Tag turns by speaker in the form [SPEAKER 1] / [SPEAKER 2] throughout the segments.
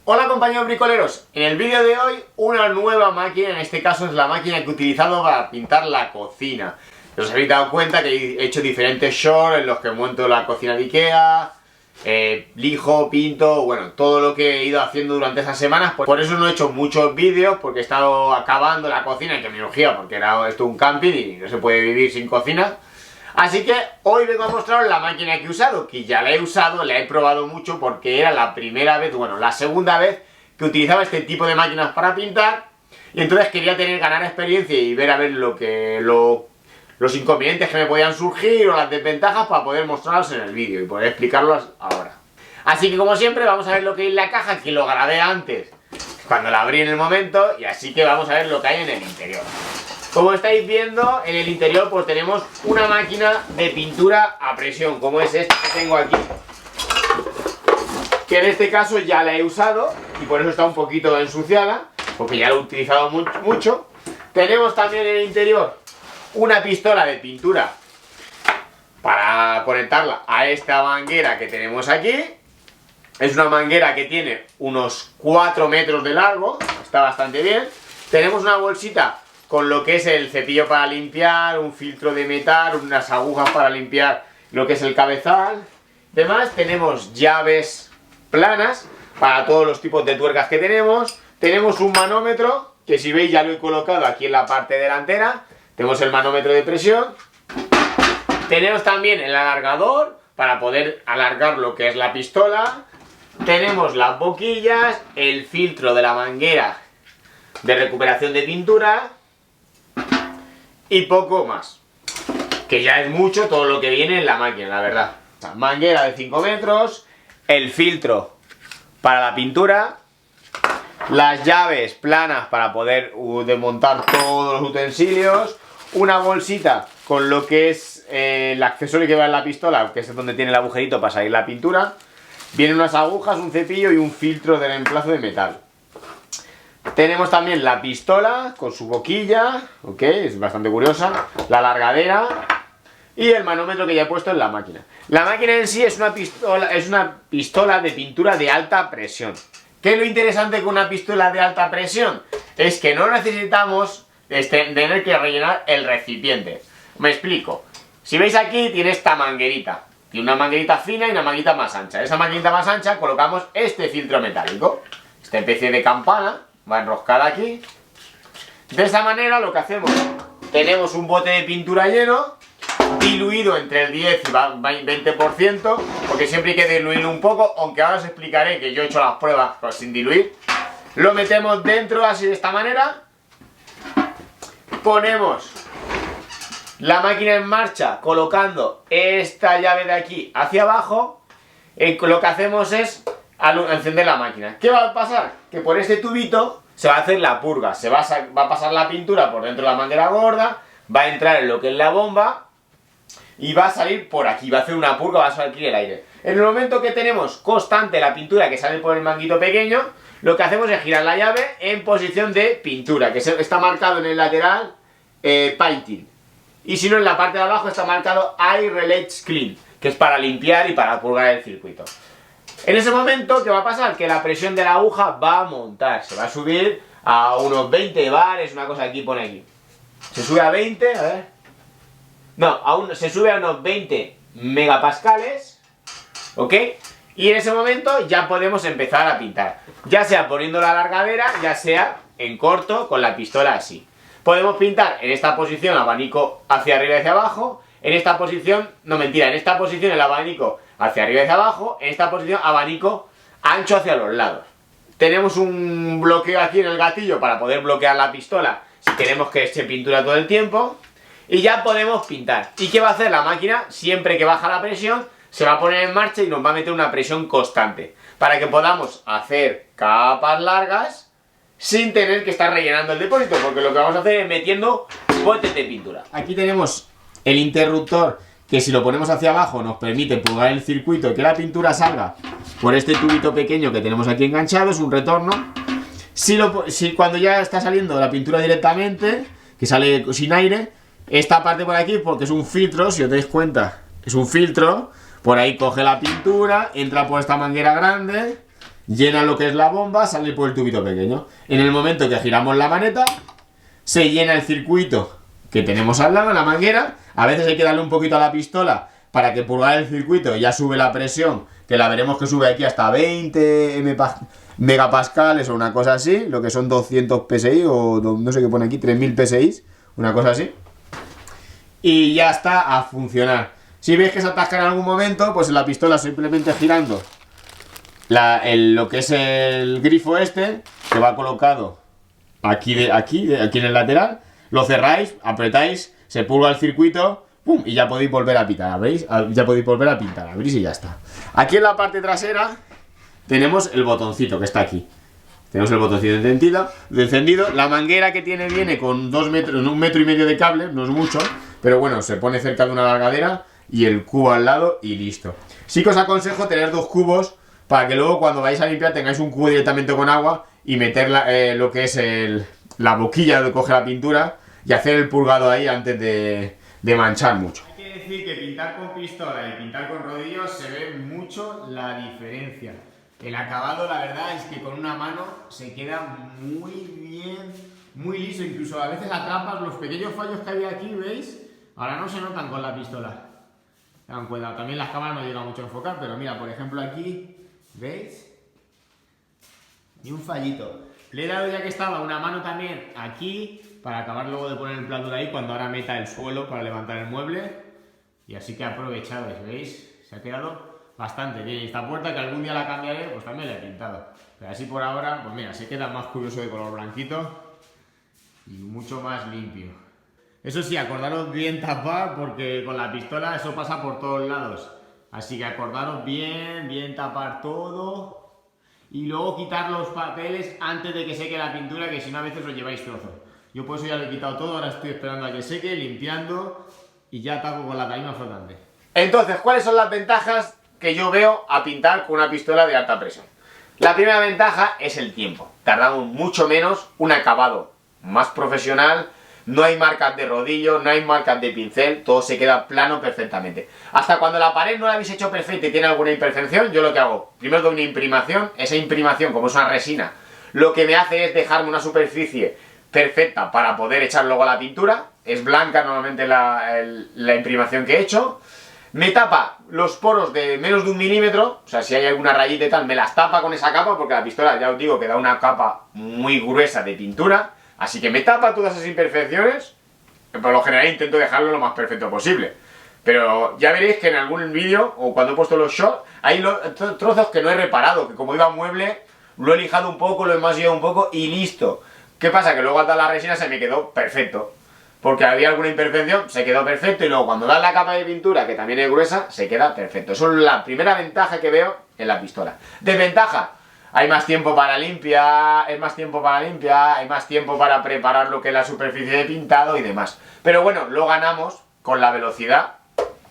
[SPEAKER 1] Hola compañeros bricoleros, en el vídeo de hoy una nueva máquina, en este caso es la máquina que he utilizado para pintar la cocina. Os habéis dado cuenta que he hecho diferentes shorts en los que monto la cocina de Ikea, lijo, pinto, bueno, todo lo que he ido haciendo durante esas semanas. Por eso no he hecho muchos vídeos, porque he estado acabando la cocina en terminología, porque era esto un camping y no se puede vivir sin cocina. Así que hoy vengo a mostraros la máquina que he usado, que ya la he usado, la he probado mucho porque era la primera vez, bueno, la segunda vez que utilizaba este tipo de máquinas para pintar. Y entonces quería ganar experiencia y ver a ver los inconvenientes que me podían surgir o las desventajas para poder mostrarlos en el vídeo y poder explicarlos ahora. Así que como siempre vamos a ver lo que hay en la caja, que lo grabé antes, cuando la abrí en el momento, y así que vamos a ver lo que hay en el interior. Como estáis viendo, en el interior pues tenemos una máquina de pintura a presión, como es esta que tengo aquí, que en este caso ya la he usado y por eso está un poquito ensuciada, porque ya la he utilizado mucho. Tenemos también en el interior una pistola de pintura para conectarla a esta manguera que tenemos aquí. Es una manguera que tiene unos 4 metros de largo, está bastante bien. Tenemos una bolsita con lo que es el cepillo para limpiar, un filtro de metal, unas agujas para limpiar lo que es el cabezal. Además tenemos llaves planas para todos los tipos de tuercas que tenemos. Tenemos un manómetro, que si veis ya lo he colocado aquí en la parte delantera. Tenemos el manómetro de presión. Tenemos también el alargador para poder alargar lo que es la pistola. Tenemos las boquillas, el filtro de la manguera de recuperación de pintura y poco más, que ya es mucho todo lo que viene en la máquina, la verdad. Manguera de 5 metros, el filtro para la pintura, las llaves planas para poder desmontar todos los utensilios, una bolsita con lo que es el accesorio que va en la pistola, que es donde tiene el agujerito para salir la pintura. Vienen unas agujas, un cepillo y un filtro de reemplazo de metal. Tenemos también la pistola con su boquilla, ok, es bastante curiosa, la largadera y el manómetro que ya he puesto en la máquina. La máquina en sí es una pistola de pintura de alta presión. ¿Qué es lo interesante con una pistola de alta presión? Es que no necesitamos tener que rellenar el recipiente. Me explico. Si veis aquí tiene esta manguerita. Tiene una manguerita fina y una manguerita más ancha. En esa manguerita más ancha colocamos este filtro metálico, esta especie de campana. Va enroscada aquí. De esa manera lo que hacemos, tenemos un bote de pintura lleno, diluido entre el 10 y 20%, porque siempre hay que diluirlo un poco, aunque ahora os explicaré que yo he hecho las pruebas sin diluir. Lo metemos dentro así de esta manera, ponemos la máquina en marcha colocando esta llave de aquí hacia abajo, lo que hacemos es encender la máquina. ¿Qué va a pasar? Que por este tubito se va a hacer la purga, va a pasar la pintura por dentro de la manguera gorda, va a entrar en lo que es la bomba y va a salir por aquí, va a hacer una purga, va a salir el aire. En el momento que tenemos constante la pintura que sale por el manguito pequeño, lo que hacemos es girar la llave en posición de pintura, que está marcado en el lateral painting, y si no en la parte de abajo está marcado Air Relax Clean, que es para limpiar y para purgar el circuito. En ese momento, ¿qué va a pasar? Que la presión de la aguja va a montar, se va a subir a unos 20 bares, una cosa aquí pone aquí. Se sube a 20, a ver. No, se sube a unos 20 megapascales, ¿ok? Y en ese momento ya podemos empezar a pintar, ya sea poniendo la alargadera, ya sea en corto con la pistola así. Podemos pintar en esta posición abanico hacia arriba y hacia abajo, en esta posición, no mentira, en esta posición el abanico hacia arriba y hacia abajo, en esta posición abanico ancho hacia los lados. Tenemos un bloqueo aquí en el gatillo para poder bloquear la pistola si queremos que esté pintura todo el tiempo. Y ya podemos pintar. ¿Y qué va a hacer la máquina? Siempre que baja la presión, se va a poner en marcha y nos va a meter una presión constante, para que podamos hacer capas largas sin tener que estar rellenando el depósito, porque lo que vamos a hacer es metiendo botes de pintura. Aquí tenemos el interruptor, que si lo ponemos hacia abajo nos permite purgar el circuito y que la pintura salga por este tubito pequeño que tenemos aquí enganchado, es un retorno. Si cuando ya está saliendo la pintura directamente, que sale sin aire, esta parte por aquí, porque es un filtro, si os dais cuenta, es un filtro, por ahí coge la pintura, entra por esta manguera grande llena lo que es la bomba, sale por el tubito pequeño. En el momento que giramos la maneta, se llena el circuito que tenemos al lado, la manguera. A veces hay que darle un poquito a la pistola para que purgar el circuito ya sube la presión, que la veremos que sube aquí hasta 20 megapascales o una cosa así, lo que son 200 PSI o no sé qué pone aquí, 3000 PSI, una cosa así. Y ya está a funcionar. Si veis que se atasca en algún momento, pues en la pistola simplemente girando lo que es el grifo este, que va colocado aquí en el lateral, lo cerráis, apretáis, se pulga el circuito, ¡pum! Y ya podéis volver a pitar, ¿veis? Ya podéis volver a pintar, abrís y ya está. Aquí en la parte trasera tenemos el botoncito que está aquí. Tenemos el botoncito de encendido. La manguera que viene con 2 metros, 1,5 metros de cable, no es mucho, pero bueno, se pone cerca de una largadera y el cubo al lado y listo. Sí que os aconsejo tener 2 cubos para que luego cuando vais a limpiar tengáis un cubo directamente con agua y meter lo que es la boquilla donde coge la pintura y hacer el purgado ahí antes de manchar mucho. Hay que decir que pintar con pistola y pintar con rodillos se ve mucho la diferencia. El acabado, la verdad, es que con una mano se queda muy bien, muy liso. Incluso a veces atrapas los pequeños fallos que había aquí, ¿veis? Ahora no se notan con la pistola. Tengan cuidado, también las cámaras no llegan mucho a enfocar, pero mira, por ejemplo aquí, ¿veis? Ni un fallito. Le he dado, ya que estaba, una mano también aquí, para acabar luego de poner el plato de ahí, cuando ahora meta el suelo para levantar el mueble. Y así que he aprovechado, ¿veis? Se ha quedado bastante bien. Y esta puerta, que algún día la cambiaré, pues también la he pintado. Pero así por ahora, pues mira, se queda más curioso de color blanquito y mucho más limpio. Eso sí, acordaros bien tapar, porque con la pistola eso pasa por todos lados. Así que acordaros bien tapar todo. Y luego quitar los papeles antes de que seque la pintura, que si no a veces os lleváis trozos. Yo por eso ya lo he quitado todo, ahora estoy esperando a que seque, limpiando y ya tapo con la tarima flotante. Entonces, ¿cuáles son las ventajas que yo veo a pintar con una pistola de alta presión? La primera ventaja es el tiempo. Tardamos mucho menos, un acabado más profesional, no hay marcas de rodillo, no hay marcas de pincel, todo se queda plano perfectamente. Hasta cuando la pared no la habéis hecho perfecta y tiene alguna imperfección, yo lo que hago, primero doy una imprimación, esa imprimación, como es una resina, lo que me hace es dejarme una superficie perfecta para poder echar luego la pintura. Es blanca normalmente la imprimación que he hecho. Me tapa los poros de menos de 1 milímetro, o sea, si hay alguna rayita y tal, me las tapa con esa capa, porque la pistola, ya os digo, que da una capa muy gruesa de pintura, así que me tapa todas esas imperfecciones. Por lo general intento dejarlo lo más perfecto posible. Pero ya veréis que en algún vídeo, o cuando he puesto los shots, hay trozos que no he reparado, que como iba mueble, lo he lijado un poco, lo he masillado un poco y listo. ¿Qué pasa? Que luego al dar la resina se me quedó perfecto. Porque había alguna imperfección, se quedó perfecto, y luego cuando das la capa de pintura, que también es gruesa, se queda perfecto. Eso es la primera ventaja que veo en la pistola. Desventaja: hay más tiempo para limpiar, hay más tiempo para preparar lo que es la superficie de pintado y demás. Pero bueno, lo ganamos con la velocidad,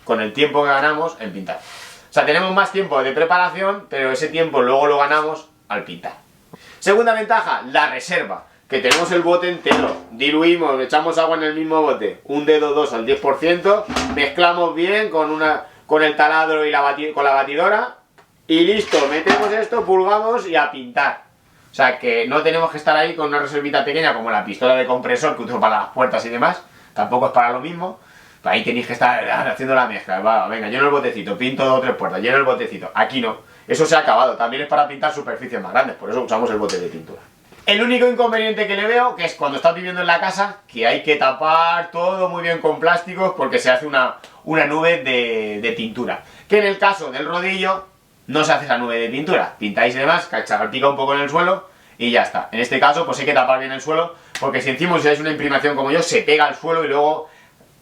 [SPEAKER 1] con el tiempo que ganamos en pintar. O sea, tenemos más tiempo de preparación, pero ese tiempo luego lo ganamos al pintar. Segunda ventaja, la reserva. Que tenemos el bote entero, diluimos, echamos agua en el mismo bote, un dedo 2 al 10%, mezclamos bien con el taladro y con la batidora, y listo, metemos esto, pulgamos y a pintar. O sea que no tenemos que estar ahí con una reservita pequeña como la pistola de compresor que utilizo para las puertas y demás, tampoco es para lo mismo. Ahí tenéis que estar haciendo la mezcla. Va, venga, lleno el botecito, pinto 2 o 3 puertas, lleno el botecito. Aquí no, eso se ha acabado, también es para pintar superficies más grandes, por eso usamos el bote de pintura. El único inconveniente que le veo, que es cuando estás viviendo en la casa, que hay que tapar todo muy bien con plásticos porque se hace una nube de pintura. Que en el caso del rodillo no se hace esa nube de pintura. Pintáis y demás, salpica un poco en el suelo y ya está. En este caso pues hay que tapar bien el suelo, porque si encima usáis una imprimación como yo, se pega al suelo y luego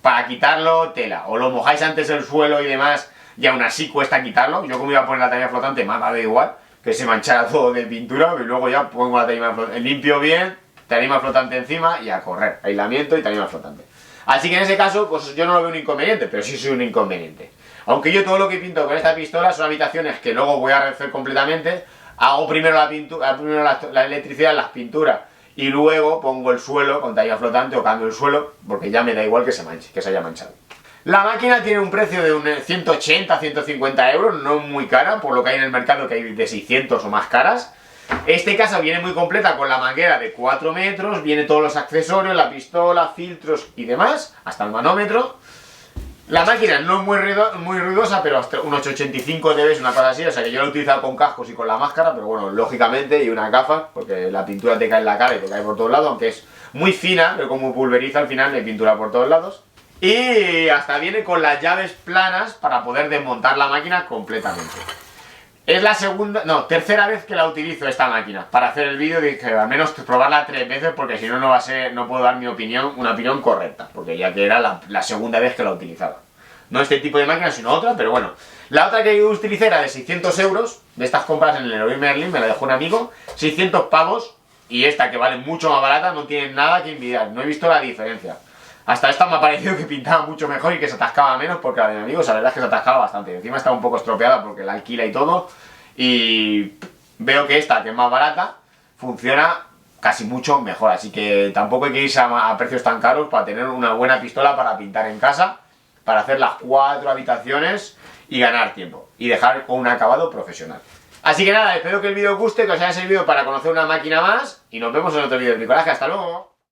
[SPEAKER 1] para quitarlo tela. O lo mojáis antes el suelo y demás y aún así cuesta quitarlo. Yo como iba a poner la tarima flotante, me ha dado igual que se manchara todo de pintura, y luego ya pongo la tarima flotante, limpio bien, tarima flotante encima y a correr, aislamiento y tarima flotante. Así que en ese caso, pues yo no lo veo un inconveniente, pero sí soy un inconveniente. Aunque yo todo lo que pinto con esta pistola son habitaciones que luego voy a rehacer completamente, hago primero la pintura, primero la electricidad, las pinturas, y luego pongo el suelo con tarima flotante o cambio el suelo, porque ya me da igual que se manche, que se haya manchado. La máquina tiene un precio de 180, 150 euros, no muy cara, por lo que hay en el mercado, que hay de 600 o más caras. Este caso viene muy completa con la manguera de 4 metros, viene todos los accesorios, la pistola, filtros y demás, hasta el manómetro. La máquina no es muy ruidosa, pero hasta unos 85 dB, una cosa así, o sea que yo la he utilizado con cascos y con la máscara, pero bueno, lógicamente, y unas gafas, porque la pintura te cae en la cara y te cae por todos lados, aunque es muy fina, pero como pulveriza al final, hay pintura por todos lados. Y hasta viene con las llaves planas para poder desmontar la máquina completamente. Es la tercera vez que la utilizo esta máquina. Para hacer el vídeo dije, al menos probarla 3 veces, porque si no, no puedo dar una opinión correcta, porque ya que era la segunda vez que la utilizaba. No este tipo de máquina, sino otra, pero bueno. La otra que yo utilicé era de 600 euros, de estas compras en el Leroy Merlin, me la dejó un amigo, 600 pavos, y esta que vale mucho más barata no tiene nada que envidiar, no he visto la diferencia. Hasta esta me ha parecido que pintaba mucho mejor y que se atascaba menos, porque la de mi amigo, la verdad es que se atascaba bastante. Encima estaba un poco estropeada porque la alquila y todo. Y veo que esta, que es más barata, funciona casi mucho mejor. Así que tampoco hay que irse a precios tan caros para tener una buena pistola para pintar en casa, para hacer las 4 habitaciones y ganar tiempo. Y dejar un acabado profesional. Así que nada, espero que el vídeo os guste, que os haya servido para conocer una máquina más. Y nos vemos en otro vídeo de bricolaje. ¡Hasta luego!